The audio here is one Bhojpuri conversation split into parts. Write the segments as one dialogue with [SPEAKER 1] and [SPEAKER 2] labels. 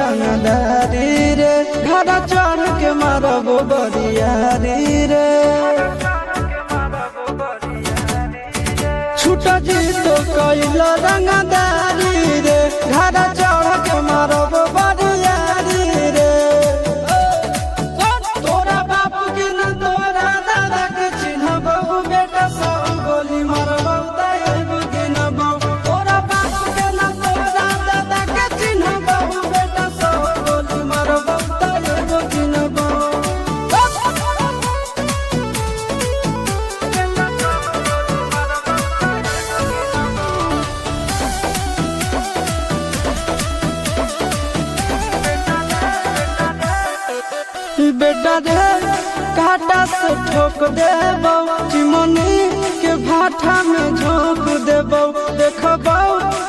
[SPEAKER 1] रंगदारी रे घर चढ़ के मारब बरियारी रे छूट जी तो कैल रंगदारी रे घर चढ़ के मारब बरियारी रे तोरा बाप के न तोरा दादा के चिन्हब बेटा सब गोली मारब तैगो गिनब तोरा बाप के न तोरा दादा के चिन्हब बेटा सब गोली मारब तैगो गिनब बेटा रे काटा से ठोक देबो चिमनी के भाठा में झोंक देबो देखबो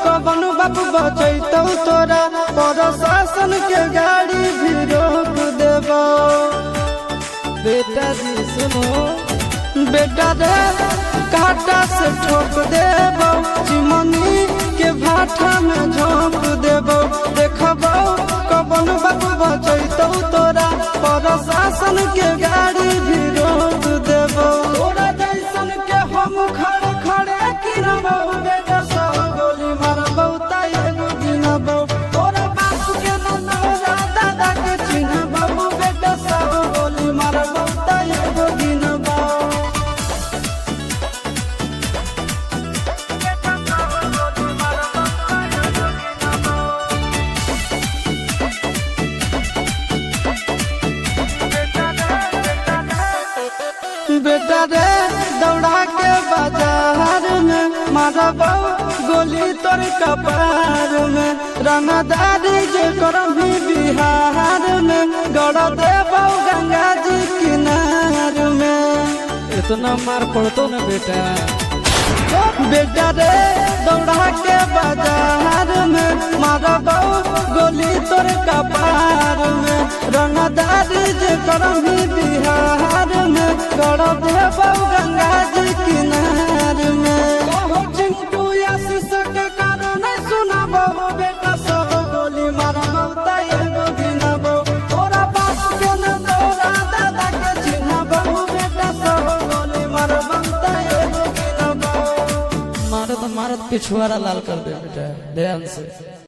[SPEAKER 1] कवन बाप बचैतौ तोरा प्रशासन के गाड़ी भी रोक देबो बेटा जी सुनो बेटा रे काटा से ठोक देबो चिमनी के भाठा में झोंक देबो देखबो कवन बाप बचैतौ तोरा प्रशासन के गाड़ी भी रोक देबो तोरा जैसन के हम खड़े खड़े गिनबो बेटा सब गोली मारबो तैगो गिनबो तोरा बाप के न तोरा दादा के चिन्हबो बेटा सब गोली मारबो तैगो गिनबो बेटा रे दौड़ा के बाजार में मारबो गोली तोर कपार में रंगदारी जे करबी बिहार में गड़ देबो गंगा जी किनार में
[SPEAKER 2] इतना मार पड़तो न बेटा
[SPEAKER 1] बेटा रे दौड़ा के बाजार में मारबो गोली तोर कपार में रंगदारी जे करबी बिहार में गड़ देबो गंगा जी किनार में कहो चिंटू आशीष के कारण सुनबो बेटा सब गोली मारबो तैगो गिनबो तोरा बाप के न तोरा दादा के चिन्हबो बेटा सब गोली मारबो तैगो गिनबो
[SPEAKER 2] मारत मारत पिछुआरा लाल कर दे बेटा ध्यान से।